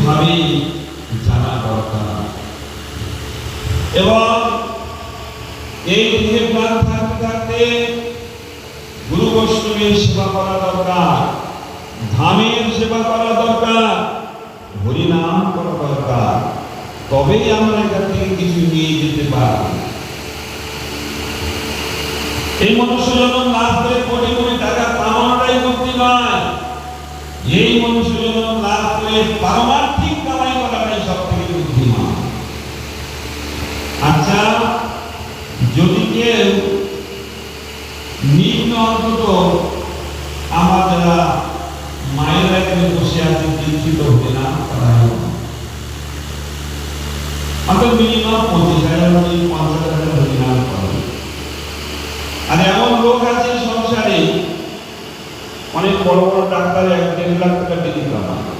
ভাবে জানা দরকার এবং এই দেহে প্রাণ থাকতে থাকতে গুরু বৈষ্ণবের সেবা করা দরকার, ধামের সেবা করা দরকার, হরিনাম করা দরকার। তবেই আমরা এখান থেকে কিছু নিয়ে যেতে পারি। এই মনুষ্য জন্ম লাভ করে কোটি কোটি টাকা কামানোটাই মুক্তি নয়। এই মনুষ্য জন্ম লাভ করে পারমার্থিক কামাই করাটাই সব থেকে বুদ্ধিমান। আচ্ছা, যদি কেউ নিম্ন অন্তত আমার যারা মায়েরা এখানে বসে আছে চিন্তিত হতে না করা আমাদের মিনিমাম 25,000 50,000 হরিনাম করে। আর এমন লোক আছে সংসারে অনেক বড় বড় ডাক্তার 1-1.5 লাখ টাকা বেতন পায়,